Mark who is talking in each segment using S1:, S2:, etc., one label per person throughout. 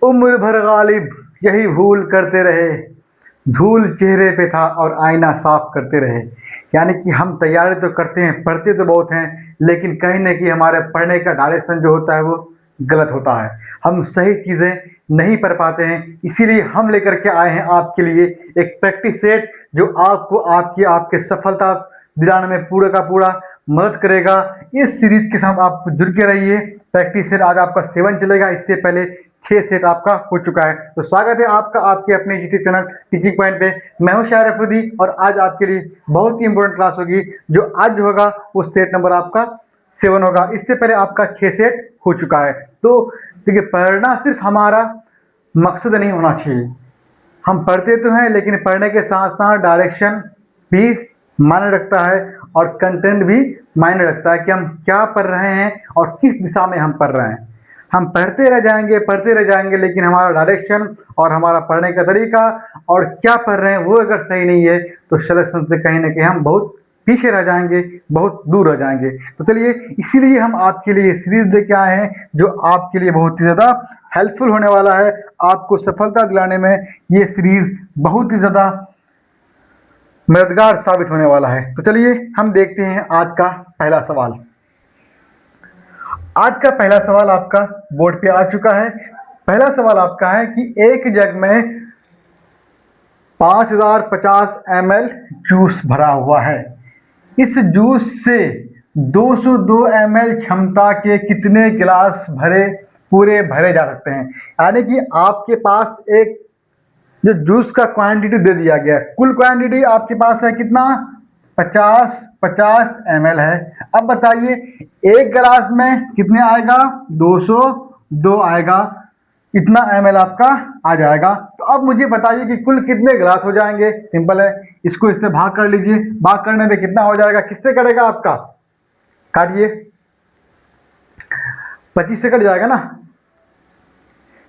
S1: उम्र भर गालिब यही भूल करते रहे, धूल चेहरे पे था और आईना साफ करते रहे। यानी कि हम तैयारी तो करते हैं, पढ़ते तो बहुत हैं, लेकिन कहीं न कहीं हमारे पढ़ने का डायरेक्शन जो होता है वो गलत होता है। हम सही चीज़ें नहीं पढ़ पाते हैं, इसीलिए हम लेकर के आए हैं आपके लिए एक प्रैक्टिस सेट जो आपको आपके सफलता दिलाने में पूरा का पूरा मदद करेगा। इस सीरीज के साथ आप जुड़ के रहिए। प्रैक्टिस सेट आज आपका 7 चलेगा, इससे पहले 6 सेट आपका हो चुका है। तो स्वागत है आपका आपके अपने यूट्यूब चैनल टीचिंग पॉइंट पे। मैं हूं शायर अफरीदी और आज आपके लिए बहुत ही इंपॉर्टेंट क्लास होगी। जो आज होगा वो सेट नंबर आपका 7 होगा। इससे पहले आपका 6 सेट हो चुका है। तो देखिए, पढ़ना सिर्फ हमारा मकसद नहीं होना चाहिए। हम पढ़ते तो हैं, लेकिन पढ़ने के साथ साथ डायरेक्शन भी मायने रखता है और कंटेंट भी मायने रखता है कि हम क्या पढ़ रहे हैं और किस दिशा में हम पढ़ रहे हैं। हम पढ़ते रह जाएंगे, लेकिन हमारा डायरेक्शन और हमारा पढ़ने का तरीका और क्या पढ़ रहे हैं वो अगर सही नहीं है तो सिलेक्शन से कहीं ना कहीं हम बहुत पीछे रह जाएंगे, बहुत दूर रह जाएंगे। तो चलिए, इसीलिए हम आपके लिए सीरीज लेके आए हैं जो आपके लिए बहुत ही ज़्यादा हेल्पफुल होने वाला है। आपको सफलता दिलाने में ये सीरीज बहुत ही ज़्यादा मददगार साबित होने वाला है। तो चलिए हम देखते हैं आज का पहला सवाल। आज का पहला सवाल आपका बोर्ड पे आ चुका है। पहला सवाल आपका है कि एक जग में 5050 ml जूस भरा हुआ है। इस जूस से 202 ml क्षमता के कितने गिलास पूरे भरे जा सकते हैं। यानी कि आपके पास एक जो जूस का क्वांटिटी दे दिया गया है, कुल क्वांटिटी आपके पास है कितना, 50 ml है। अब बताइए एक गिलास में कितने आएगा, 202 आएगा, इतना ml आपका आ जाएगा। तो अब मुझे बताइए कि कुल कितने गिलास हो जाएंगे। सिंपल है, इसको इससे भाग कर लीजिए। भाग करने में कितना हो जाएगा, किससे कटेगा आपका, काटिए, 25 से कट जाएगा ना।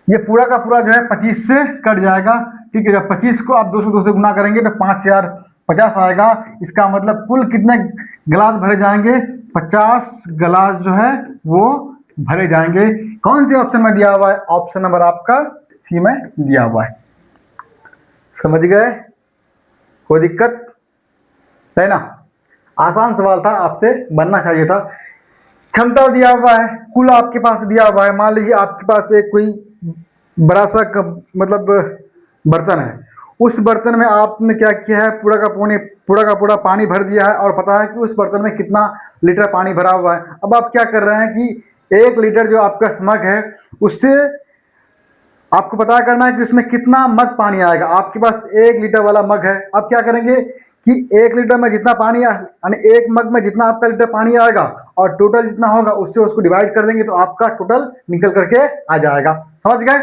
S1: ये पूरा का पूरा जो है 25 से कट जाएगा। ठीक है, जब 25 को आप 202 से गुना करेंगे तो 5050 आएगा। इसका मतलब कुल कितने गिलास भरे जाएंगे, 50 गिलास जो है वो भरे जाएंगे। कौन से ऑप्शन में दिया हुआ है, ऑप्शन नंबर आपका सी में दिया हुआ है। समझ गए, कोई दिक्कत है ना। आसान सवाल था, आपसे बनना चाहिए था। क्षमता दिया हुआ है, कुल आपके पास दिया हुआ है। मान लीजिए आपके पास एक कोई बड़ा सा मतलब बर्तन है, उस बर्तन में आपने क्या किया है, पूरा का पूरा पानी भर दिया है और पता है कि उस बर्तन में कितना लीटर पानी भरा हुआ है। अब आप क्या कर रहे हैं कि 1 लीटर जो आपका मग है उससे आपको पता करना है कि उसमें कितना मग पानी आएगा। आपके पास 1 लीटर वाला मग है। अब क्या करेंगे कि 1 लीटर में जितना पानी यानी 1 मग में जितना आपका लीटर पानी आएगा और टोटल जितना होगा उससे उसको डिवाइड कर देंगे तो आपका टोटल निकल करके आ जाएगा। समझ गए।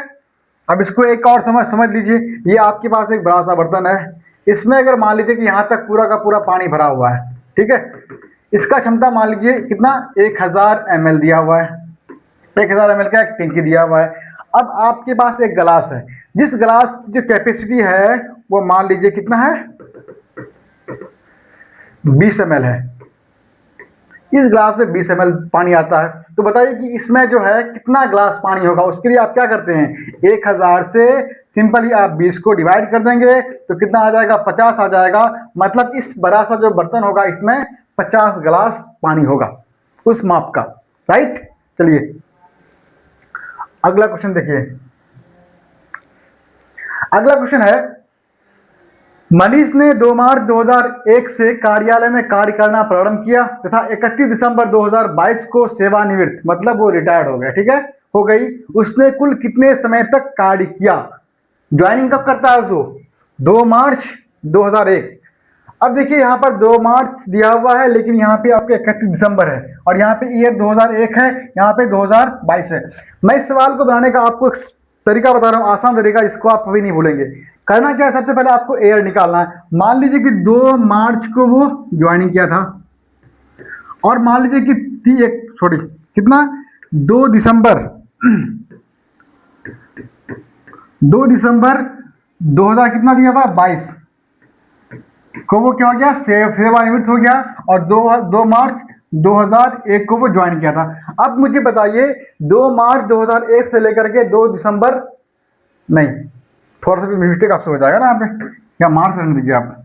S1: अब इसको एक और समझ लीजिए। ये आपके पास एक बड़ा सा बर्तन है, इसमें अगर मान लीजिए कि यहाँ तक पूरा का पूरा पानी भरा हुआ है, ठीक है। इसका क्षमता मान लीजिए कितना, 1000 ml दिया हुआ है। 1000 ml का एक टैंकी दिया हुआ है। अब आपके पास एक गिलास है, जिस गिलास की जो कैपेसिटी है वो मान लीजिए कितना है, 20 ml है। इस गिलास में 20 ml पानी आता है। तो बताइए कि इसमें जो है कितना गिलास पानी होगा। उसके लिए आप क्या करते हैं, 1000 से सिंपली आप 20 को डिवाइड कर देंगे तो कितना आ जाएगा, 50 आ जाएगा। मतलब इस बड़ा सा जो बर्तन होगा इसमें 50 गिलास पानी होगा उस माप का। राइट, चलिए अगला क्वेश्चन देखिए। अगला क्वेश्चन है, मनीष ने 2 मार्च 2001 से कार्यालय में कार्य करना प्रारंभ किया तथा 31 दिसंबर 2022 को सेवानिवृत्त, मतलब वो रिटायर्ड हो गया, ठीक है, हो गई। उसने कुल कितने समय तक कार्य किया। ज्वाइनिंग कब करता है उसको, 2 मार्च 2001। अब देखिए यहाँ पर 2 मार्च दिया हुआ है, लेकिन यहाँ पे आपके 31 दिसंबर है और यहाँ पे ईयर 2001 है, यहाँ पे 2022 है। मैं इस सवाल को बनाने का आपको एक तरीका बता रहा हूँ, आसान तरीका, जिसको आप कभी नहीं भूलेंगे। करना क्या है, सबसे पहले आपको ईयर निकालना है। मान लीजिए कि 2 मार्च को वो ज्वाइनिंग किया था और मान लीजिए कि कितना, 2 दिसंबर 2000 कितना दिया हुआ, 22 को वो क्या हो गया, सेवानिवृत्त हो गया और 2 मार्च 2001 को वो ज्वाइन किया था। अब मुझे बताइए 2 मार्च 2001 से लेकर के 2 दिसंबर नहीं, थोड़ा सा भी मिस्टेक आपसे हो जाएगा ना यहाँ पे, या मार्च रहने दीजिए आप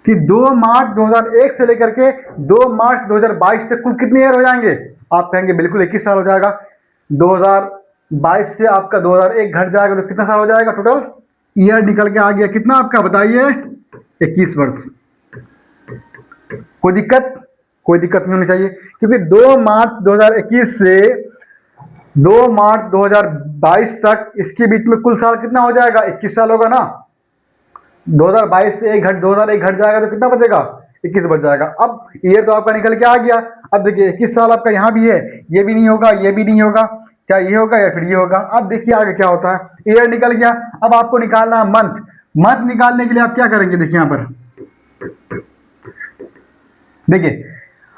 S1: कि 2 मार्च 2001 से लेकर के 2 मार्च 2022 तक कुल कितने ईयर हो जाएंगे? आप कहेंगे बिल्कुल 21 साल हो जाएगा। 2022 से आपका 2001 घट जाएगा तो कितना साल हो जाएगा? टोटल ईयर निकल के आ गया कितना आपका, बताइए? 21 वर्ष। कोई दिक्कत? कोई दिक्कत नहीं होनी चाहिए, क्योंकि 2 मार्च 2021 से 2 मार्च 2022 तक इसके बीच में कुल साल कितना हो जाएगा? 21 साल होगा ना। 2022 से 2001 घट जाएगा तो कितना बचेगा? 21 बच जाएगा। अब ईयर तो आपका निकल के आ गया। अब देखिए 21 साल आपका यहाँ भी है, ये भी नहीं होगा, ये भी नहीं होगा, क्या ये होगा या फिर ये होगा? अब देखिए आगे क्या होता है। ईयर निकल गया, अब आपको निकालना मंथ। मंथ निकालने के लिए आप क्या करेंगे? देखिए यहाँ पर देखिए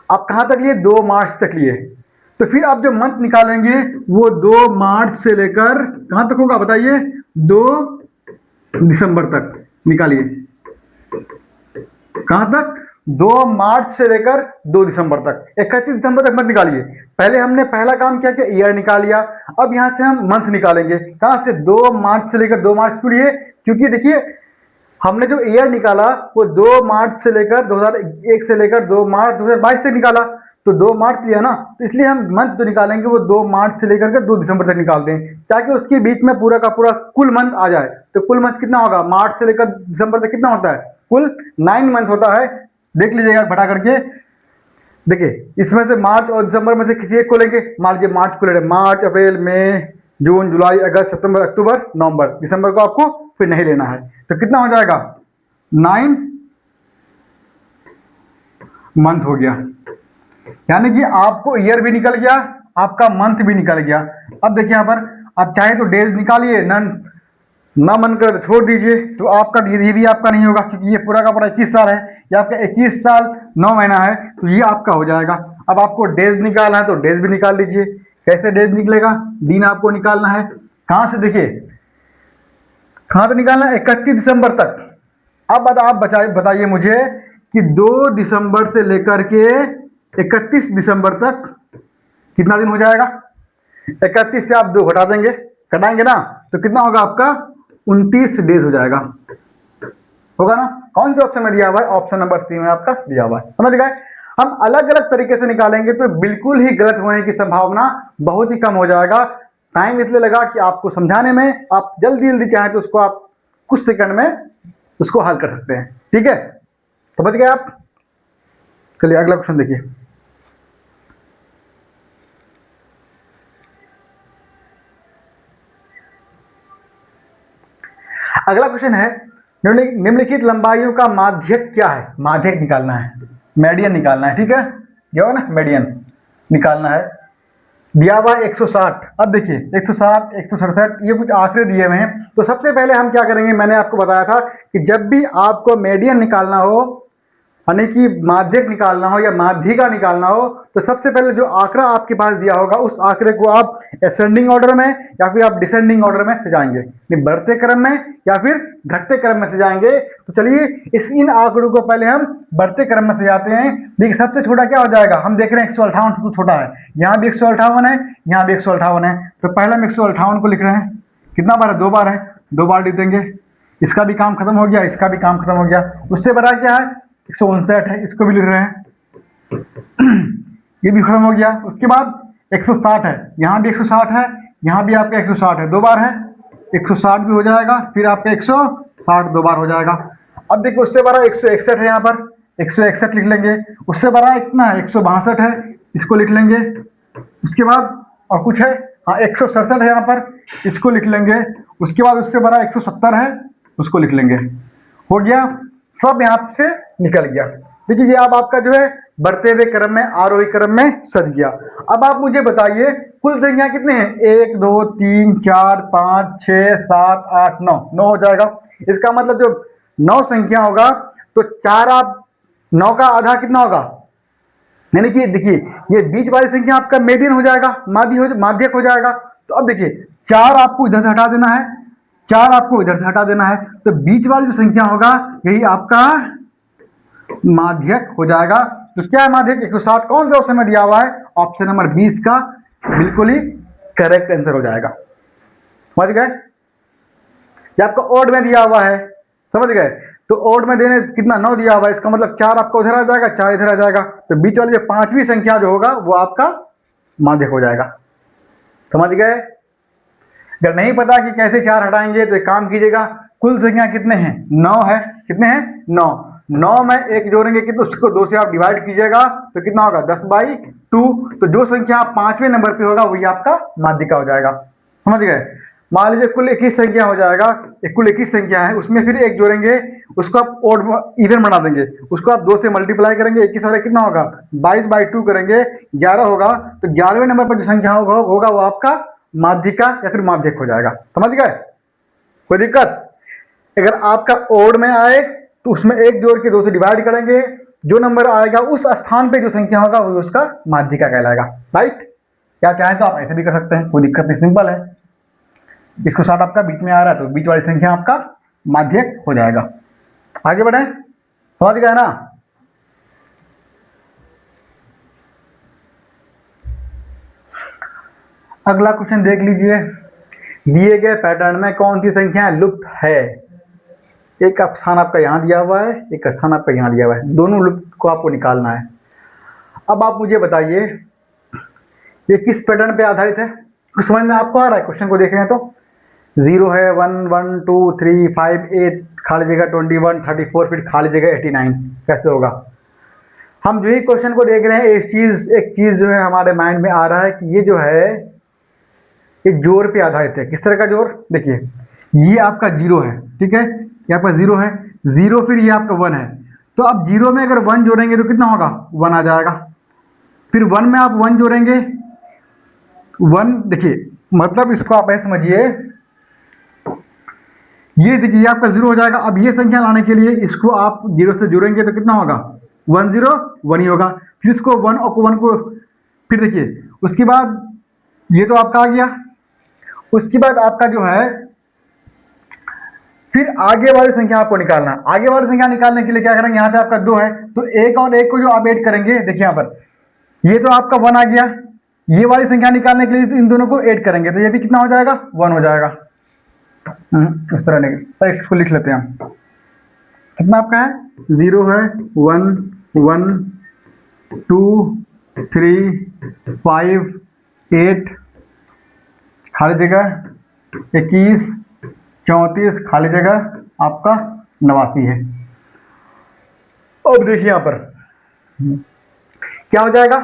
S1: आप कहाँ तक लिए? 2 मार्च तक लिए। तो फिर आप जो मंथ निकालेंगे वो 2 मार्च से लेकर कहाँ तक होगा बताइए? 2 दिसंबर तक निकालिए। कहां तक? 2 मार्च से लेकर 2 दिसंबर तक, 31 दिसंबर तक मत निकालिए। पहले हमने पहला काम क्या किया? ईयर निकाल लिया। अब यहां से हम मंथ निकालेंगे। कहां से? 2 मार्च से लेकर 2 मार्च। क्यों लिए? क्योंकि देखिए हमने जो ईयर निकाला वो 2 मार्च से लेकर 2001 से लेकर 2 मार्च 2022 तक निकाला, तो 2 मार्च लिया ना, तो इसलिए हम मंथ जो निकालेंगे वो 2 मार्च से लेकर के 2 दिसंबर तक निकालते हैं, ताकि उसके बीच में पूरा का पूरा कुल मंथ आ जाए। तो कुल मंथ कितना होगा? मार्च से लेकर दिसंबर तक कितना होता है? कुल 9 मंथ होता है। देख लीजिएगा बढ़ा करके। देखिए इसमें से मार्च और दिसंबर में से किसी एक को लेंगे। मान लीजिए मार्च को ले रहे, मार्च, अप्रैल, मई, जून, जुलाई, अगस्त, सितंबर, अक्टूबर, नवंबर। दिसंबर को आपको फिर नहीं लेना है। तो कितना हो जाएगा? 9 मंथ हो गया। यानी कि आपको ईयर भी निकल गया, आपका मंथ भी निकल गया। अब देखिए यहाँ पर आप चाहे तो डेज निकालिए, ना मन कर तो छोड़ दीजिए। तो आपका ये भी आपका नहीं होगा, क्योंकि ये पूरा का पूरा 21 साल है। ये आपका 21 साल 9 महीना है, तो ये आपका हो जाएगा। अब आपको डेज निकालना है तो डेज भी निकाल लीजिए। कैसे डेज निकलेगा? दिन आपको निकालना है। कहां से? देखिए कहां तक निकालना है? 31 दिसंबर तक। अब आप बताइए मुझे कि 2 दिसंबर से लेकर के 31 दिसंबर तक कितना दिन हो जाएगा? 31 से आप 2 घटा देंगे, घटाएंगे ना, तो कितना होगा आपका? 29 डेज हो जाएगा। होगा ना? कौन से ऑप्शन में दिया हुआ है? ऑप्शन नंबर 3 में आपका दिया हुआ है। समझ गए? हम अलग अलग तरीके से निकालेंगे तो बिल्कुल ही गलत होने की संभावना बहुत ही कम हो जाएगा। टाइम इसलिए लगा कि आपको समझाने में, आप जल्दी जल्दी चाहें तो उसको आप कुछ सेकंड में उसको हल कर सकते हैं। ठीक है, समझ गए आप? चलिए अगला क्वेश्चन देखिए। अगला क्वेश्चन है, निम्नलिखित लंबाइयों का माध्यक क्या है? माध्यक निकालना है, मेडियन निकालना है। ठीक है, क्या हो ना, मेडियन निकालना है। दिया हुआ 160। अब देखिए 160, 167 ये कुछ आंकड़े दिए हुए हैं। तो सबसे पहले हम क्या करेंगे, मैंने आपको बताया था कि जब भी आपको मेडियन निकालना हो, यानी कि माध्यक निकालना हो या माध्यिका निकालना हो, तो सबसे पहले जो आंकड़ा आपके पास दिया होगा उस आंकड़े को आप असेंडिंग ऑर्डर में या फिर आप डिसेंडिंग ऑर्डर में सजाएंगे, बढ़ते क्रम में या फिर घटते क्रम में सजाएंगे। तो चलिए इन आंकड़ों को पहले हम बढ़ते क्रम में सजाते हैं। देखिए सबसे छोटा क्या हो जाएगा? हम देख रहे हैं 158 सबसे छोटा है, यहाँ भी 158 है, यहाँ भी 158 है। तो पहले हम 158 को लिख रहे हैं। कितना बार है? 2 बार है, 2 बार लिख देंगे। इसका भी काम खत्म हो गया, इसका भी काम खत्म हो गया। उससे बड़ा क्या है? 159 है, इसको भी लिख रहे हैं, ये भी खत्म हो गया। उसके बाद 160 है, यहाँ भी 160 है, यहाँ भी आपका 160 है, 2 बार है, 160 भी हो जाएगा। फिर आपका 160 2 बार हो जाएगा। अब देखिए उससे बड़ा 161 है, यहाँ पर 161 लिख लेंगे। उससे बड़ा इतना है 162 है, इसको लिख लेंगे। उसके बाद और कुछ है, हाँ 167 है यहाँ पर, इसको लिख लेंगे। उसके बाद उससे बड़ा 170 है, उसको लिख लेंगे। हो गया, सब यहाँ से निकल गया। देखिए ये अब आपका जो है बढ़ते हुए क्रम में, आरोही क्रम में सज गया। अब आप मुझे बताइए कुल संख्या कितने हैं? 1 2 3 4 5 6 7 8 9, 9 हो जाएगा। इसका मतलब जो 9 संख्या होगा तो 4 आप 9 का आधा कितना होगा? यानी कि देखिए ये बीच वाली संख्या आपका मेडियन हो जाएगा, माध्यक हो जाएगा। तो अब देखिए 4 आपको इधर से हटा देना है, 4 आपको इधर से हटा देना है, तो बीच वाली जो संख्या होगा यही आपका माध्यक हो जाएगा। तो क्या है माध्यक? 160। कौन से ऑप्शन में दिया हुआ है? ऑप्शन नंबर 20 का बिल्कुल ही करेक्ट आंसर हो जाएगा। समझ गए? ये आपका ओड में दिया हुआ है, समझ गए? तो ओड में देने कितना 9 दिया हुआ है, इसका मतलब 4 आपका उधर आ जाएगा, 4 इधर आ जाएगा, तो बीच वाली जो 5वीं संख्या जो होगा वो आपका माध्यक हो जाएगा। समझ गए? अगर नहीं पता कि कैसे 4 हटाएंगे तो एक काम कीजिएगा, कुल संख्या कितने हैं? 9 है। कितने हैं? 9। 9 में 1 जोड़ेंगे कितना, उसको 2 से आप डिवाइड कीजिएगा तो कितना होगा? 10/2। तो जो संख्या 5वें नंबर पे होगा वही आपका माध्यिका हो जाएगा। समझ गए? मान लीजिए कुल 21 संख्या हो जाएगा, कुल 21 संख्या है, उसमें फिर 1 जोड़ेंगे, उसको आप ओड इवन बना देंगे, उसको आप 2 से मल्टीप्लाई करेंगे, 21 और 1 कितना होगा? 22/2 करेंगे, 11 होगा, तो 11वें नंबर पर जो संख्या होगा वो आपका माध्यिका या फिर माध्यक हो जाएगा। समझ गए? कोई दिक्कत? अगर आपका ओड में आए तो उसमें 1 जोड़ के 2 से डिवाइड करेंगे, जो नंबर आएगा उस स्थान पे जो संख्या होगा वो उसका माध्यिका कहलाएगा। राइट? क्या चाहें तो आप ऐसे भी कर सकते हैं, कोई दिक्कत नहीं, सिंपल है। इसको साथ आपका बीच में आ रहा है तो बीच वाली संख्या आपका माध्यक हो जाएगा। आगे बढ़े, समझ गए ना? अगला क्वेश्चन देख लीजिए, दिए गए पैटर्न में कौन सी संख्या लुप्त है? एक स्थान आपका यहाँ दिया हुआ है, एक स्थान आपका यहाँ दिया हुआ है, दोनों लुप्त को आपको निकालना है। अब आप मुझे बताइए ये किस पैटर्न पे आधारित है? कुछ समझ में आपको आ रहा है? क्वेश्चन को देख रहे हैं तो 0 है, 1 1 2 3 5 8 खाली जगह 21 34 फिर खाली जगह 89। कैसे होगा? हम जो ही क्वेश्चन को देख रहे हैं एक चीज जो है हमारे माइंड में आ रहा है कि ये जो है ये जोड़ पे आधारित है। किस तरह का जोड़? देखिए ये आपका 0 है, ठीक है, ये आपका 0 है, 0 फिर ये आपका 1 है, तो अब 0 में अगर 1 जोड़ेंगे तो कितना होगा? 1 आ जाएगा। फिर 1 में आप 1 जोड़ेंगे, 1 देखिए मतलब इसको आप ऐसे समझिए, ये देखिए ये आपका 0 हो जाएगा। अब ये संख्या लाने के लिए इसको आप 0 से जोड़ेंगे तो कितना होगा? 1 0 1 ही होगा। फिर इसको 1 को फिर देखिए उसके बाद ये तो आपका आ गया, उसके बाद आपका जो है फिर आगे वाली संख्या आपको निकालना है। आगे वाली संख्या निकालने के लिए क्या करेंगे? यहाँ पे आपका 2 है तो 1 और 1 को जो आप ऐड करेंगे, देखिए यहाँ पर ये तो आपका 1 आ गया, ये वाली संख्या निकालने के लिए इन दोनों को ऐड करेंगे तो ये भी कितना हो जाएगा? 1 हो जाएगा। इस तरह नहीं, इसको लिख लेते हैं हम। कितना आपका है? 0 है, 1 1 2 3 5 8 खाली जगह 21 34 खाली जगह आपका 89 है। अब देखिए यहां पर क्या हो जाएगा?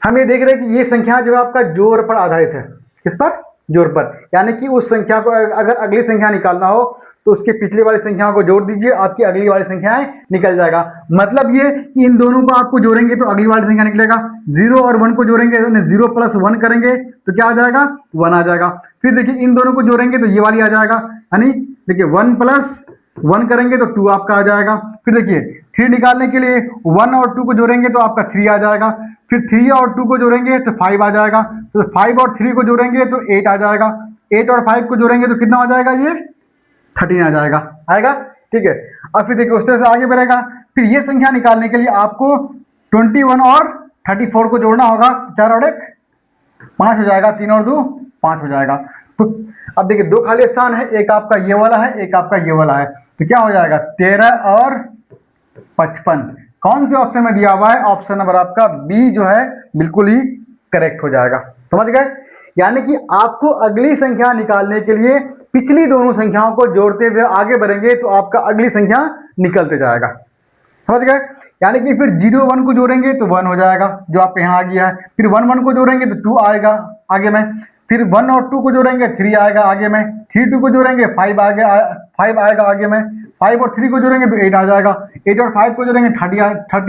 S1: हम ये देख रहे हैं कि ये संख्या जो है आपका जोड़ पर आधारित है। किस पर? जोड़ पर। यानी कि उस संख्या को अगर अगली संख्या निकालना हो तो उसके पिछले वाली संख्याओं को जोड़ दीजिए, आपकी अगली वाली संख्याएं निकल जाएगा। मतलब ये कि इन दोनों को आपको जोड़ेंगे तो अगली वाली संख्या निकलेगा। 0 और 1 को जोड़ेंगे, 0 + 1 करेंगे तो क्या आ जाएगा? 1 आ जाएगा। फिर देखिए इन दोनों को जोड़ेंगे तो ये वाली आ जाएगा, यानी देखिए 1 + 1 करेंगे तो 2 आपका आ जाएगा। फिर देखिए 3 निकालने के लिए 1 और 2 को जोड़ेंगे तो आपका 3 आ जाएगा। फिर 3 और 2 को जोड़ेंगे तो 5 आ जाएगा। तो 5 और 3 को जोड़ेंगे तो 8 आ जाएगा। 8 और 5 को जोड़ेंगे तो कितना हो जाएगा? ये 13 आ जाएगा। आएगा? ठीक है। अब फिर देखिए उस तरह से आगे बढ़ेगा। फिर ये संख्या निकालने के लिए आपको 21 और 34 को जोड़ना होगा। 4 और 1 5 हो जाएगा, 3 और 2 5 हो जाएगा। तो अब देखिए 2 खाली स्थान है, एक आपका ये वाला है, एक आपका ये वाला है, तो क्या हो जाएगा? 13 और 55 कौन से ऑप्शन में दिया हुआ है? ऑप्शन नंबर आपका बी जो है बिल्कुल ही करेक्ट हो जाएगा। समझ गए? यानी कि आपको अगली संख्या निकालने के लिए पिछली दोनों संख्याओं को जोड़ते हुए आगे बढ़ेंगे तो आपका अगली संख्या निकलते जाएगा। समझ गए? यानी कि फिर 0 1 को जोड़ेंगे तो 1 हो जाएगा जो आपके यहाँ आ गया है। फिर 1 1 को जोड़ेंगे तो 2 आएगा आगे में। फिर 1 और 2 को जोड़ेंगे 3 आएगा आगे में। 3 2 को जोड़ेंगे 5 आएगा आगे में। 5 और 3 को जोड़ेंगे तो 8 आ जाएगा। 8 और 5 को जोड़ेंगे 13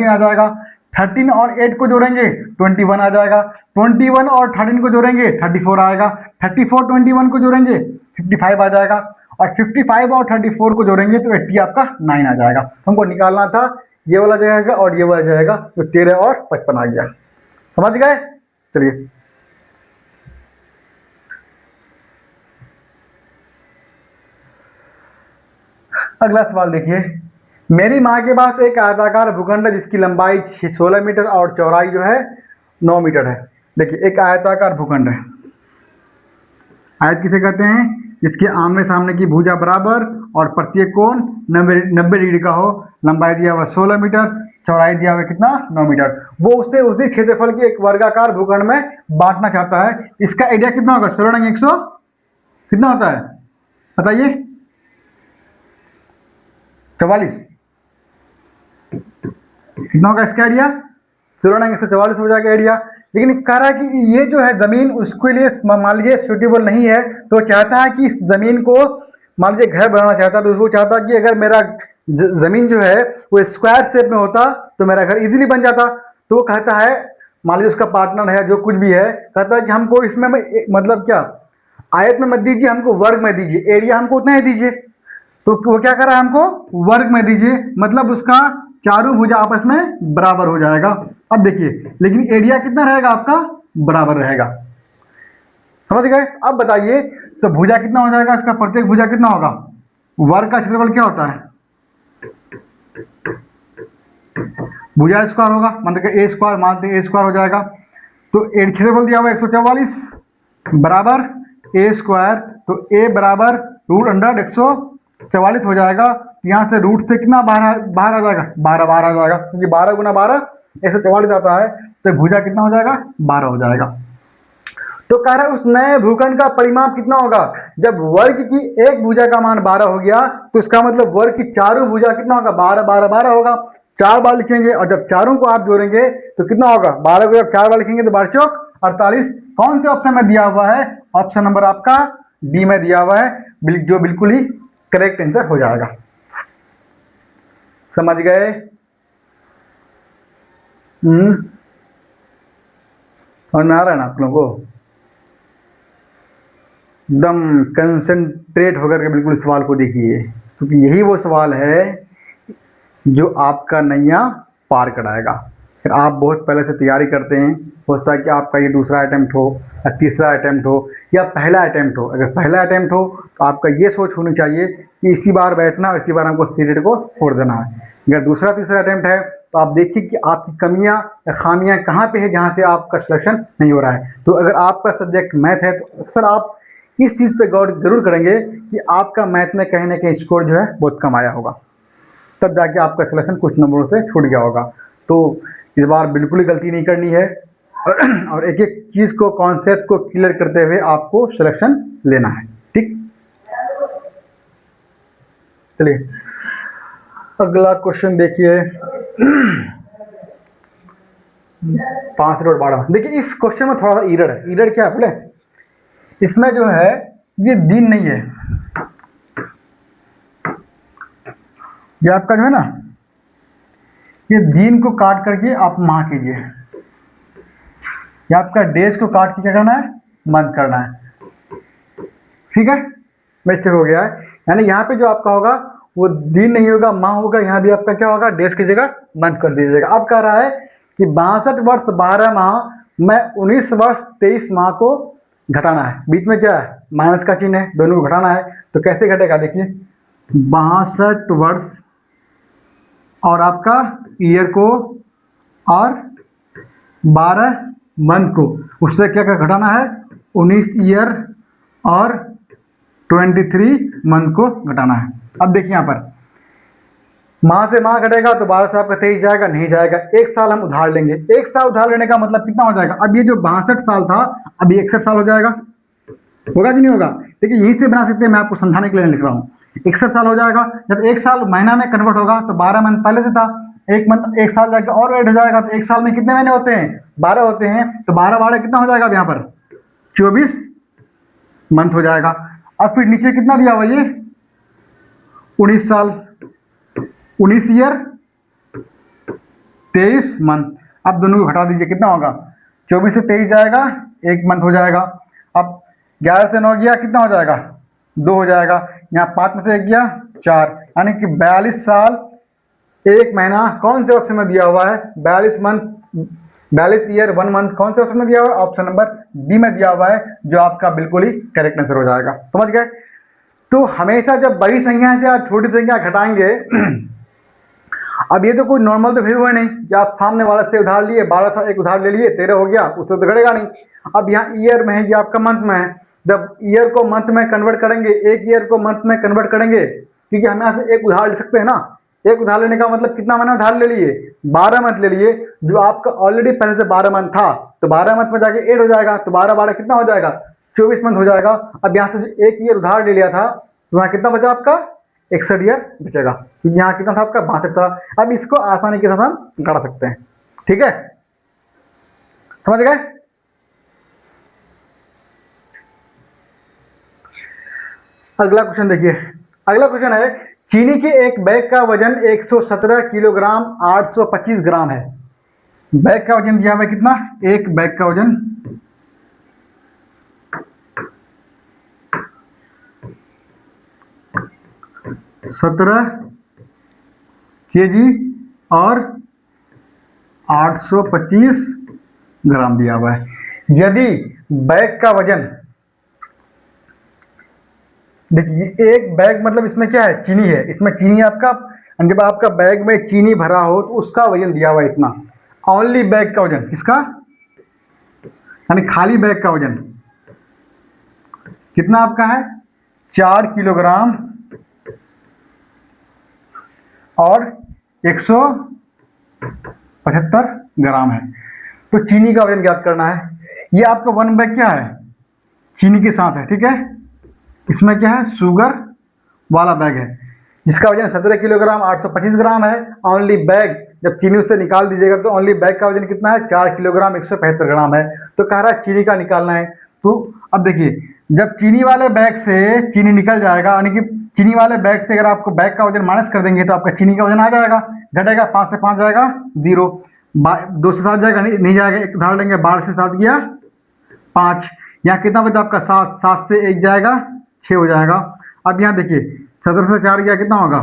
S1: आ जाएगा। 13 और 8 को जोड़ेंगे 21 आ जाएगा। 21 और 13 को जोड़ेंगे 34 आएगा। 34 21 को जोड़ेंगे 55 आ जाएगा। और 55 और 34 को जोड़ेंगे तो 80 आपका 9 आ जाएगा। हमको निकालना था ये वाला जाएगा और ये वाला जाएगा, तो 13 और 55 आ गया। समझ गए? चलिए अगला सवाल देखिए। मेरी माँ के पास एक आयताकार भूखंड है जिसकी लंबाई 16 मीटर और चौड़ाई जो है 9 मीटर है। देखिए एक आयताकार भूखंड है, आयत किसे कहते हैं? जिसके आमने सामने की भुजा बराबर और प्रत्येक कोण 90 डिग्री का हो। लंबाई दिया हुआ 16 मीटर, चौड़ाई दिया हुआ कितना? 9 मीटर। वो उसे उसी क्षेत्रफल की एक वर्गाकार भूखंड में बांटना चाहता है। इसका एरिया कितना होगा? 16 100 कितना होता है बताइए? 44 कितना होगा इसका एरिया? 16 144 हो जाएगा एरिया। लेकिन कह रहा है कि ये जो है जमीन उसके लिए मान लीजिए सुटेबल नहीं है, तो चाहता है कि इस जमीन को मान लीजिए घर बनाना चाहता है, तो उसको चाहता है कि अगर मेरा जमीन जो है वो स्क्वायर शेप में होता तो मेरा घर इजीली बन जाता। तो वो कहता है, मान लीजिए उसका पार्टनर है जो कुछ भी है, कहता है कि हमको इसमें मतलब क्या आयत में मत दीजिए, हमको वर्ग में दीजिए, एरिया हमको उतना ही दीजिए। तो वो क्या कर रहा है? हमको वर्ग में दीजिए, मतलब उसका चारों भुजा आपस में बराबर हो जाएगा। अब देखिए, लेकिन एरिया कितना रहेगा आपका? बराबर रहेगा। समझ गए? अब बताइए, तो भुजा कितना हो जाएगा इसका? प्रत्येक भुजा कितना होगा? वर्ग का क्षेत्रफल क्या होता है? भुजा स्क्वायर होगा, मतलब ए स्क्वायर, मानते हैं ए स्क्वायर हो जाएगा। तो क्षेत्रफल दिया हुआ 144 बराबर ए स्क्वायर, तो ए बराबर √144 हो जाएगा। यहाँ से रूट से कितना बाहर आ जाएगा? 12 आ जाएगा, क्योंकि 12 गुना 12 144 आता है। तो भुजा कितना हो जाएगा? 12 हो जाएगा। तो कह रहा है उस नए भूखंड का परिमाप कितना होगा? जब वर्ग की एक भुजा का मान 12 हो गया, तो इसका मतलब वर्ग की चारों भुजा कितना होगा? 12 12 12 होगा। 4 बार लिखेंगे, और जब चारों को आप जोड़ेंगे तो कितना होगा? 12 को जब 4 बार लिखेंगे तो 12 चौक 48। कौन से ऑप्शन में दिया हुआ है? ऑप्शन नंबर आपका डी में दिया हुआ है, जो बिल्कुल ही करेक्ट आंसर हो जाएगा। समझ गए? और ना आ रहा है ना आप लोगों को? एकदम कंसंट्रेट होकर के बिल्कुल सवाल को देखिए, क्योंकि यही वो सवाल है जो आपका नैया पार कराएगा। फिर आप बहुत पहले से तैयारी करते हैं, हो सकता है कि आपका ये दूसरा अटेम्प्ट हो या तीसरा अटेम्प्ट हो या पहला अटेम्प्ट हो। अगर पहला अटेम्प्ट हो तो आपका ये सोच होनी चाहिए कि इसी बार बैठना और इसी बार हमको पीरियड को छोड़ देना है। अगर दूसरा तीसरा अटेम्प्ट है तो आप देखिए कि आपकी कमियां या खामियां कहाँ पे है, जहाँ से आपका सिलेक्शन नहीं हो रहा है। तो अगर आपका सब्जेक्ट मैथ है तो अक्सर आप इस चीज़ पे गौर जरूर करेंगे कि आपका मैथ में कहीं ना कहीं स्कोर जो है बहुत कम आया होगा, तब जाके आपका सिलेक्शन कुछ नंबरों से छूट गया होगा। तो इस बार बिल्कुल ही गलती नहीं करनी है, और एक एक चीज़ को, कॉन्सेप्ट को क्लियर करते हुए आपको सिलेक्शन लेना है। ठीक, चलिए अगला क्वेश्चन देखिए। 5/12। देखिए इस क्वेश्चन में थोड़ा सा इरर है। इरर क्या है बोले? इसमें जो है ये दिन नहीं है, ये आपका जो है ना, ये दिन को काट करके आप माह कीजिए, ये आपका डेज को काट के क्या करना है? मंथ करना है। ठीक है, मिस्टेक हो गया है। यानी यहाँ पे जो आपका होगा वो दिन नहीं होगा, माह होगा। यहाँ भी आपका क्या होगा? डेज की जगह मंथ कर दीजिएगा। अब कह रहा है कि 62 वर्ष 12 माह में 19 वर्ष 23 माह को घटाना है। बीच में क्या है? माइनस का चिन्ह है, दोनों को घटाना है। तो कैसे घटेगा? देखिए 62 वर्ष और आपका ईयर को और 12 मंथ को, उससे क्या क्या घटाना है? 19 ईयर और 23 मंथ को घटाना है। अब देखिए यहाँ पर माह से माह घटेगा तो 12 से आपका 23 जाएगा, नहीं जाएगा। एक साल हम उधार लेंगे। एक साल उधार लेने का मतलब कितना हो जाएगा? अब ये जो 62 साल था, अब ये 61 साल हो जाएगा। होगा कि नहीं होगा? देखिए यहीं से बना सकते हैं, मैं आपको समझाने के लिए लिख रहा हूँ। 61 साल हो जाएगा। जब एक साल महीना में कन्वर्ट होगा तो 12 मंथ पहले से था, एक मंथ एक साल जाके और ऐड हो जाएगा। तो एक साल में कितने महीने होते हैं? 12 होते हैं। तो 12 12 कितना हो जाएगा? अब यहाँ पर 24 मंथ हो जाएगा। अब फिर नीचे कितना दिया हुआ? ये 19 साल, 19 ईयर 23 मंथ। अब दोनों को घटा दीजिए, कितना होगा? 24 से 23 जाएगा, एक मंथ हो जाएगा। अब 11 से 9 गया, कितना हो जाएगा? 2 हो जाएगा। यहाँ 5 में से 1 गया 4, यानी कि 42 साल 1 महीना। कौन से ऑप्शन में दिया हुआ है? 42 मंथ, 42 ईयर 1 मंथ। कौन से ऑप्शन में दिया हुआ है? ऑप्शन नंबर बी में दिया हुआ है, जो आपका बिल्कुल ही करेक्ट आंसर हो जाएगा। समझ गए? तो हमेशा जब बड़ी संख्या से आप छोटी संख्या घटाएंगे, अब ये तो कोई नॉर्मल तो फिर हुआ नहीं कि आप सामने वाले से उधार लिए, 12 था, एक उधार ले लिए, 13 हो गया, उससे तो घटेगा नहीं। अब यहाँ ईयर में है, ये आपका मंथ में है, जब ईयर को मंथ में कन्वर्ट करेंगे, एक ईयर को मंथ में कन्वर्ट करेंगे, क्योंकि हम यहाँ से एक उधार ले सकते हैं ना। एक उधार लेने का मतलब कितना महीना उधार ले लिए, 12 मंथ ले लिए। जो आपका ऑलरेडी पहले से 12 मंथ था, तो 12 मंथ में जाके 8 हो जाएगा, तो 12 12 कितना हो जाएगा, 24 मंथ हो जाएगा। अब यहाँ से जो एक ईयर उधार ले लिया था, तो वहाँ कितना बचा आपका, 61 ईयर बचेगा, क्योंकि यहाँ कितना था आपका, 62 था। अब इसको आसानी के साथ हम घटा सकते हैं। ठीक है, समझ गए। अगला क्वेश्चन देखिए। अगला क्वेश्चन है, चीनी के एक बैग का वजन 117 किलोग्राम 825 ग्राम है। बैग का वजन दिया हुआ है कितना, एक बैग का वजन 17 केजी और 825 ग्राम दिया हुआ है। यदि बैग का वजन, देखिए एक बैग मतलब इसमें क्या है, चीनी है, इसमें चीनी आपका, जब आपका बैग में चीनी भरा हो तो उसका वजन दिया हुआ है इतना, ओनली बैग का वजन, इसका यानी खाली बैग का वजन कितना आपका है, 4 किलोग्राम और 175 ग्राम है। तो चीनी का वजन ज्ञात करना है। ये आपका वन बैग क्या है, चीनी के साथ है, ठीक है। इसमें क्या है, शुगर वाला बैग है, जिसका वजन 17 किलोग्राम 825 ग्राम है। ओनली बैग, जब चीनी उससे निकाल दीजिएगा तो ओनली बैग का वजन कितना है, 4 किलोग्राम 175 ग्राम है। तो कह रहा है चीनी का निकालना है। तो अब देखिए, जब चीनी वाले बैग से चीनी निकल जाएगा, यानी कि चीनी वाले बैग से अगर आपको बैग का वजन माइनस कर देंगे तो आपका चीनी का वजन आ जाएगा, घटेगा, 5 से 5 जाएगा 0, 2 से 7 जाएगा, नहीं जाएगा, एक उधार लेंगे, 12 से 7 गया 5, यहाँ कितना बचा आपका 7, 7 से 1 जाएगा 6 हो जाएगा। अब यहाँ देखिए 17 से 4 गया कितना होगा,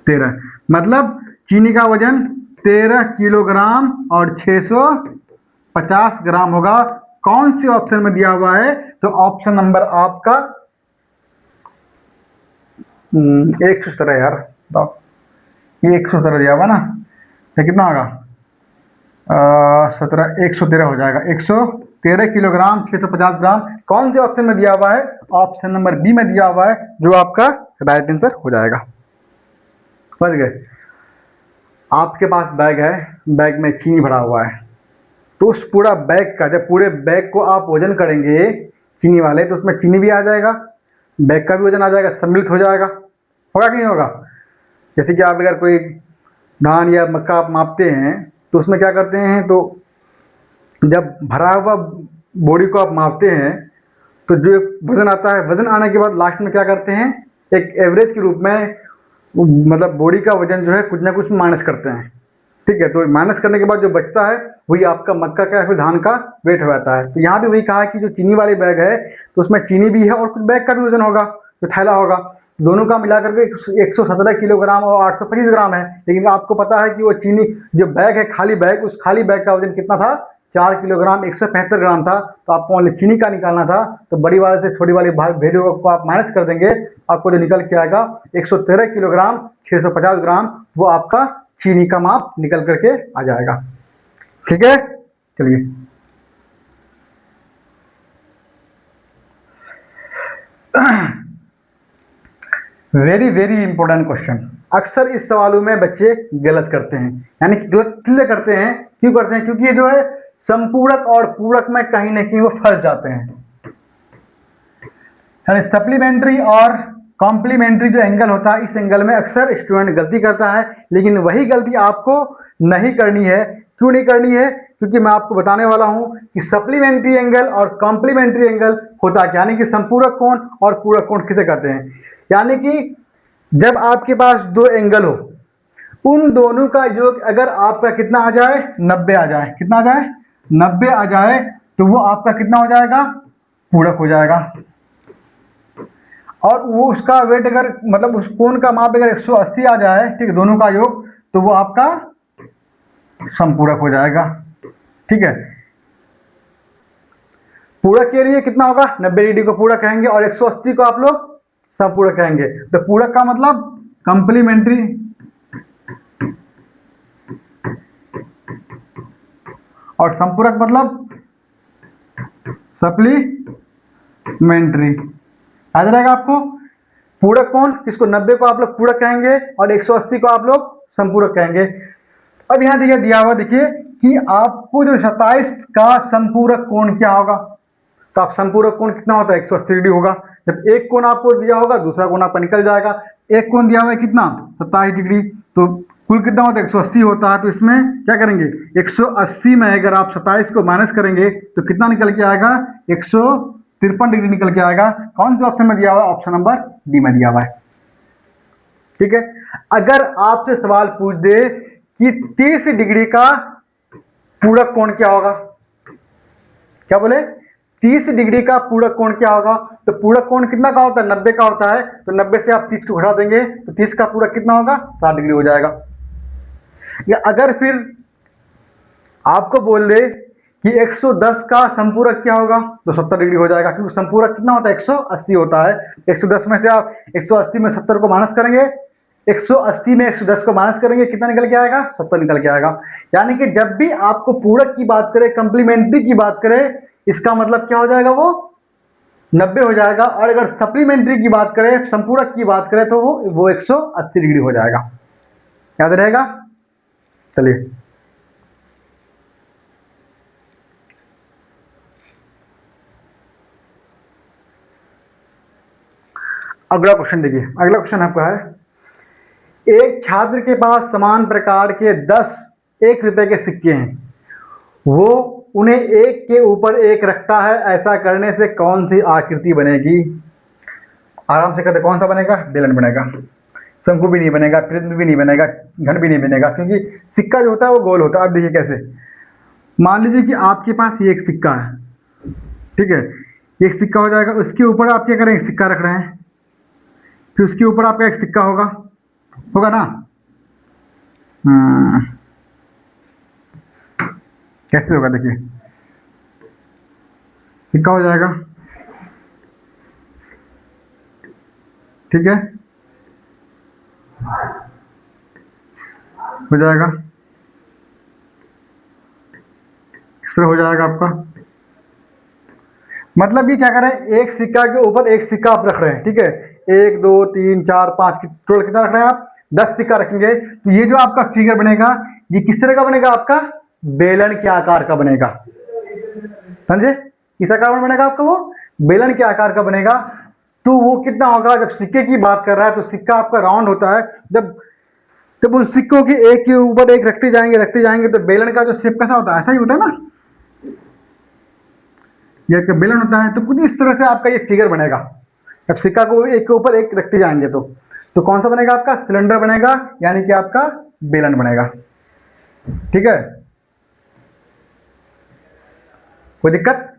S1: 13, मतलब चीनी का वजन 13 किलोग्राम और 650 ग्राम होगा। कौन से ऑप्शन में दिया हुआ है, तो ऑप्शन नंबर आपका 117 यार, ये 117 दिया हुआ ना, तो कितना होगा, 113 हो जाएगा, 113 किलोग्राम 650 ग्राम। कौन से ऑप्शन में दिया हुआ है, ऑप्शन नंबर बी में दिया हुआ है, जो आपका राइट आंसर हो जाएगा। समझ गए। आपके पास बैग है, बैग में चीनी भरा हुआ है, तो उस पूरा बैग का, जब पूरे बैग को आप वजन करेंगे चीनी वाले, तो उसमें चीनी भी आ जाएगा, बैग का भी वजन आ जाएगा, सम्मिलित हो जाएगा, होगा कि नहीं होगा। जैसे कि आप अगर कोई धान या मक्का आप मापते हैं, तो उसमें क्या करते हैं, तो जब भरा हुआ बोरी को आप मापते हैं, तो जो वजन आता है, वजन आने के बाद लास्ट में क्या करते हैं, एक एवरेज के रूप में, मतलब बोरी का वजन जो है कुछ ना कुछ माइनस करते हैं, ठीक है। तो माइनस करने के बाद जो बचता है वही आपका मक्का का या फिर धान का वेट हो जाता है। तो यहाँ भी वही कहा कि जो चीनी वाले बैग है, तो उसमें चीनी भी है और कुछ बैग का भी वजन होगा, जो थैला होगा, दोनों का मिलाकर के 117 किलोग्राम और 825 ग्राम है। लेकिन आपको पता है कि वो चीनी जो बैग है, खाली बैग, उस खाली बैग का वजन कितना था, 4 किलोग्राम 175 ग्राम था। तो आपको ओनली चीनी का निकालना था, तो बड़ी वाले से छोटी वाली वैल्यू को आप माइनस कर देंगे, आपको जो निकल के आएगा 113 किलोग्राम 650 ग्राम, वो आपका चीनी का माप निकल करके आ जाएगा। ठीक है, चलिए वेरी वेरी इंपॉर्टेंट क्वेश्चन। अक्सर इस सवालों में बच्चे गलत करते हैं, यानी कि गलत इसलिए करते हैं, क्यों करते हैं, क्योंकि ये जो है संपूरक और पूरक में कहीं ना कहीं वो फंस जाते हैं। यानी सप्लीमेंट्री और कॉम्प्लीमेंट्री जो एंगल होता है, इस एंगल में अक्सर स्टूडेंट गलती करता है, लेकिन वही गलती आपको नहीं करनी है। क्यों नहीं करनी है, क्योंकि मैं आपको बताने वाला हूं कि सप्लीमेंट्री एंगल और कॉम्प्लीमेंट्री एंगल होता क्या, यानी कि संपूरक कोण और पूरक कोण किसे कहते हैं। यानी कि जब आपके पास दो एंगल हो, उन दोनों का योग अगर आपका कितना आ जाए, 90 आ जाए, कितना आ जाए, 90 आ जाए, तो वो आपका कितना हो जाएगा, पूरक हो जाएगा। और वो उसका वेट अगर, मतलब उस कोण का माप अगर 180 आ जाए, ठीक है, दोनों का योग, तो वो आपका संपूरक हो जाएगा। ठीक है, पूरक के लिए कितना होगा, 90 डिग्री को पूरक कहेंगे और 180 को आप लोग संपूरक कहेंगे। तो पूरक का मतलब कंप्लीमेंट्री, और संपूरक मतलब सप्लीमेंट्री। सप्लीमेंट्री। याद रहेगा आपको। पूरक कोण, इसको 90 को आप लोग पूरक कहेंगे और 180 को आप लोग संपूरक कहेंगे। अब यहाँ देखिए दिया हुआ, देखिए कि आपको जो 27 का संपूरक कोण क्या होगा। तो आप संपूरक कोण कितना होता है, 180 डिग्री होगा। जब एक कोण आपको दिया होगा, दूसरा कोण आपका निकल जाएगा। एक कोण दिया हुआ है कितना, 27 डिग्री, तो कुल कितना होता है, 180 होता है। तो इसमें क्या करेंगे, 180 में अगर आप 27 को माइनस करेंगे तो कितना निकल के आएगा, 153 डिग्री निकल के आएगा। कौन से ऑप्शन में दिया हुआ है, ऑप्शन नंबर डी में दिया हुआ है। ठीक है। अगर आपसे सवाल पूछ दे कि 30 डिग्री का पूरक कोण क्या होगा, क्या बोले, 30 डिग्री का पूरक कोण क्या होगा, तो पूरक कोण कितना का होता है, 90 का होता है। तो 90 से आप 30 को घटा देंगे तो 30 का पूरक कितना होगा, 60 डिग्री हो जाएगा। या अगर फिर आपको बोल दे कि 110 का संपूरक क्या होगा, तो 70 डिग्री हो जाएगा, क्योंकि संपूरक कितना होता है, 180 होता है। 110 में से आप 180 में 70 को माइनस करेंगे, 180 में 110 को माइनस करेंगे, कितना निकल के आएगा, 70 निकल के आएगा। यानी कि जब भी आपको पूरक की बात करें, कंप्लीमेंट्री की बात करें, इसका मतलब क्या हो जाएगा, वो 90 हो जाएगा। और अगर सप्लीमेंट्री की बात करें, संपूरक की बात करें, तो वो 180 डिग्री हो जाएगा। याद रहेगा। चलिए अगला क्वेश्चन देखिए। अगला क्वेश्चन आपका है, एक छात्र के पास समान प्रकार के 10 1 रुपए के सिक्के हैं, वो उन्हें एक के ऊपर एक रखता है, ऐसा करने से कौन सी आकृति बनेगी। आराम से कहते, कौन सा बनेगा, बेलन बनेगा। शंकु भी नहीं बनेगा, prism भी नहीं बनेगा, घन भी नहीं बनेगा, क्योंकि सिक्का जो होता है वो गोल होता है। अब देखिए कैसे, मान लीजिए कि आपके पास ये एक सिक्का है, ठीक है, एक सिक्का हो जाएगा, उसके ऊपर आप क्या करेंगे, सिक्का रख रहे हैं, फिर उसके ऊपर आपका एक सिक्का होगा, होगा ना। कैसे होगा, देखिए सिक्का हो जाएगा, ठीक है, हो जाएगा, इस तरह हो जाएगा आपका। मतलब ये क्या करें, एक सिक्का के ऊपर एक सिक्का आप रख रहे हैं, ठीक है, 1 2 3 4 5 टोटल कितना रख रहे हैं आप, 10 सिक्का रखेंगे। तो ये जो आपका फिगर बनेगा, ये किस तरह का बनेगा, आपका बेलन के आकार का बनेगा। समझे, किस आकार में बनेगा आपका, वो बेलन के आकार का बनेगा। तो वो कितना होगा, जब सिक्के की बात कर रहा है तो सिक्का आपका राउंड होता है। जब जब उन सिक्कों के एक के ऊपर एक रखते जाएंगे तो बेलन का जो शेप कैसा होता है, ऐसा ही होता है ना, ये बेलन होता है। तो कुछ इस तरह से आपका ये फिगर बनेगा, जब सिक्का को एक के ऊपर एक रखते जाएंगे तो कौन सा बनेगा, आपका सिलेंडर बनेगा, यानी कि आपका बेलन बनेगा। ठीक है, कोई दिक्कत।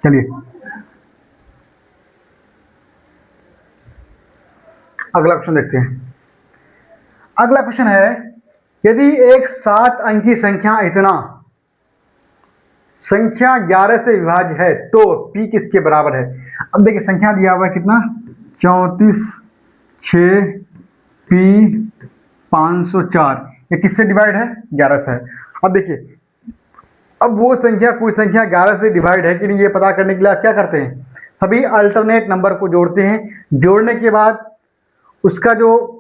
S1: चलिए अगला क्वेश्चन देखते हैं। अगला क्वेश्चन है, यदि एक 7 अंकी संख्या इतना संख्या 11 से विभाज्य है तो p किसके बराबर है। अब देखिए संख्या दिया हुआ है कितना, 34 6 p 504, ये किससे डिवाइड है, 11 से है। अब देखिए, अब वो संख्या कोई संख्या 11 से डिवाइड है कि नहीं, ये पता करने के लिए आप क्या करते हैं, सभी अल्टरनेट नंबर को जोड़ते हैं। जोड़ने के बाद उसका जो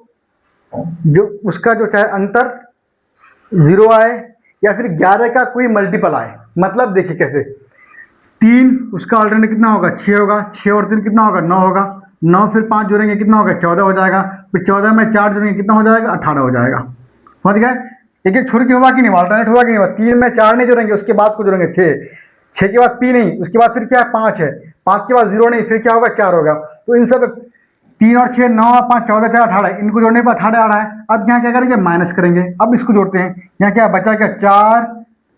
S1: चाहे अंतर 0 आए या फिर 11 का कोई मल्टीपल आए। मतलब देखिए कैसे, 3 उसका अल्टरनेट कितना होगा, 6 होगा, 6 और 3 कितना होगा, 9 होगा, 9 फिर 5 जोड़ेंगे कितना होगा, 14 हो जाएगा, फिर 14 में 4 जोड़ेंगे कितना हो जाएगा, 18 हो जाएगा। समझ गए, एक एक छोड़ के हुआ कि नहीं, अल्टरनेट हुआ कि नहीं, 3 में 4 नहीं जोड़ेंगे, उसके बाद को जोड़ेंगे 6 के बाद p नहीं, उसके बाद फिर क्या है 5 है, 5 के बाद 0 नहीं, फिर क्या होगा 4 होगा। तो इन सब 3 और 6 9 और 5 14 4 18, इनको जोड़ने पर 18 आ रहा है। अब यहाँ क्या करेंगे, माइनस करेंगे। अब इसको जोड़ते हैं, यहाँ क्या बचा, क्या 4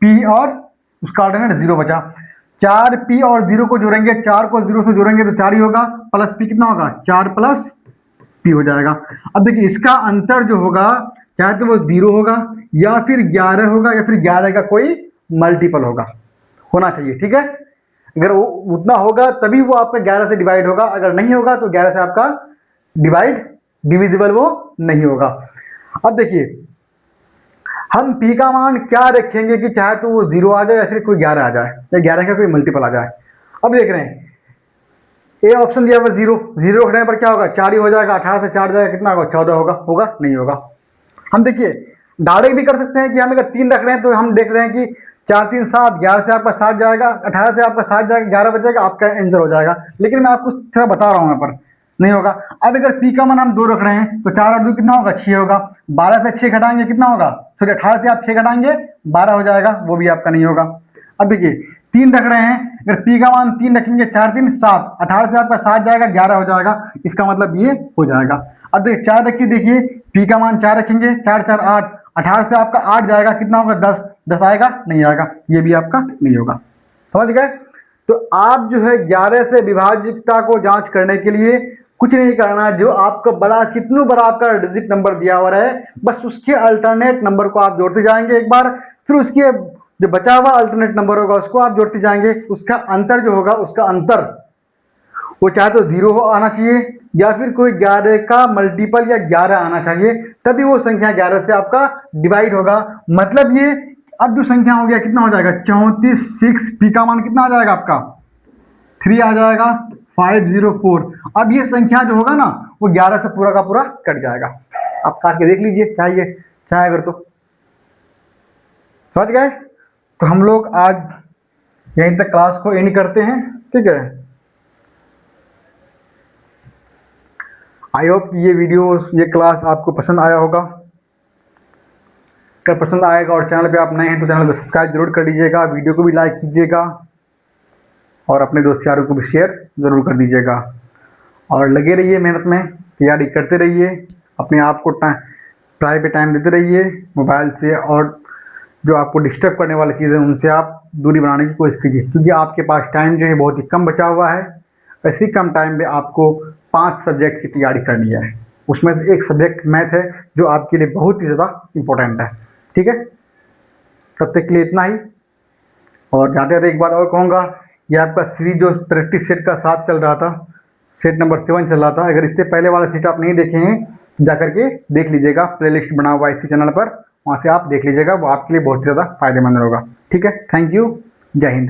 S1: p और उसका अल्टरनेट 0 बचा। 4 p और 0 को जोड़ेंगे, 4 को 0 से जोड़ेंगे तो 4 ही होगा, प्लस p कितना होगा, 4 प्लस p हो जाएगा। अब देखिए इसका अंतर जो होगा, चाहे तो वो 0 होगा या फिर 11 होगा या फिर 11 का कोई मल्टीपल होना चाहिए। ठीक है, अगर वो उतना होगा तभी वो आपका 11 से डिवाइड होगा, अगर नहीं होगा तो 11 से आपका डिविजिबल वो नहीं होगा। अब देखिए हम p का मान क्या रखेंगे कि चाहे तो वो 0 आ जाए या फिर कोई 11 आ जाए या 11 का कोई मल्टीपल आ जाए। अब देख रहे हैं ए ऑप्शन दिया हुआ 0, 0 रखने पर क्या होगा 4 ही हो जाएगा, 18 से 4 जाएगा कितना होगा 14 होगा, होगा नहीं होगा। हम देखिए डायरेक्ट भी कर सकते हैं कि हम अगर 3 रख रहे हैं तो हम देख रहे हैं कि 4 3 7, 11 से आपका 7 जाएगा, 18 से आपका 7 जाएगा, 11 बचेगा, आपका आंसर हो जाएगा। लेकिन मैं आपको थोड़ा बता रहा हूँ यहाँ पर नहीं होगा। अब अगर पी का मान हम 2 रख रहे हैं तो 4 और 2 कितना होगा 6 होगा, 12 से 6 घटाएंगे कितना होगा, सॉरी 18 से आप 6 घटाएंगे 12 हो जाएगा, वो भी आपका नहीं होगा। अब देखिए 3 रख रहे हैं, अगर पी का मान 3 रखेंगे 4 3 7, 18 से आपका 7 जाएगा 11 हो जाएगा, इसका मतलब ये हो जाएगा। अब देखिए 4 रखिए, देखिए पी का मान 4 रखेंगे, 4 4 8, 18 से आपका 8 जाएगा कितना होगा 10, 10 आएगा नहीं आएगा, ये भी आपका नहीं होगा। समझ गए? तो आप जो है 11 से विभाज्यता को जांच करने के लिए कुछ नहीं करना, जो आपका बड़ा कितना बड़ा आपका डिजिट नंबर दिया हुआ है बस उसके अल्टरनेट नंबर को आप जोड़ते जाएंगे एक बार, फिर उसके जो बचा हुआ अल्टरनेट नंबर होगा उसको आप जोड़ते जाएंगे, उसका अंतर जो होगा उसका अंतर वो चाहे तो 0 आना चाहिए या फिर कोई 11 का मल्टीपल या 11 आना चाहिए, तभी वो संख्या 11 से आपका डिवाइड होगा। मतलब ये अब जो संख्या हो गया कितना हो जाएगा 34 6, पी का मान कितना आ जाएगा आपका 3 आ जाएगा 504। अब ये संख्या जो होगा ना वो 11 से पूरा का पूरा कट जाएगा। आप काट के देख लीजिए चाहिए चाहे अगर तो। समझ गए? तो हम लोग आज यहीं तक क्लास को एंड करते हैं, ठीक है। आई होप ये वीडियो ये क्लास आपको पसंद आया होगा। अगर पसंद आएगा और चैनल पे आप नए हैं तो चैनल को सब्सक्राइब जरूर कर दीजिएगा, वीडियो को भी लाइक कीजिएगा और अपने दोस्त यारों को भी शेयर ज़रूर कर दीजिएगा। और लगे रहिए मेहनत में, तैयारी करते रहिए, अपने आप को पढ़ाई पे टाइम देते रहिए। मोबाइल से और जो आपको डिस्टर्ब करने वाली चीज़ें उनसे आप दूरी बनाने की कोशिश कीजिए, क्योंकि आपके पास टाइम जो है बहुत ही कम बचा हुआ है। ऐसी कम टाइम में आपको 5 सब्जेक्ट की तैयारी करनी है, उसमें से एक सब्जेक्ट मैथ है जो आपके लिए बहुत ही ज़्यादा इम्पोर्टेंट है, ठीक है। तब तक के लिए इतना ही। और ज़्यादा एक बार और कहूँगा, ये आपका सीरीज जो प्रैक्टिस सेट का 7 चल रहा था, सेट नंबर 7 चल रहा था, अगर इससे पहले वाला सेट आप नहीं देखे हैं तो जा करके देख लीजिएगा, प्लेलिस्ट बना हुआ है इसी चैनल पर, वहाँ से आप देख लीजिएगा, वो आपके लिए बहुत ज़्यादा फायदेमंद होगा, ठीक है। थैंक यू, जय हिंद।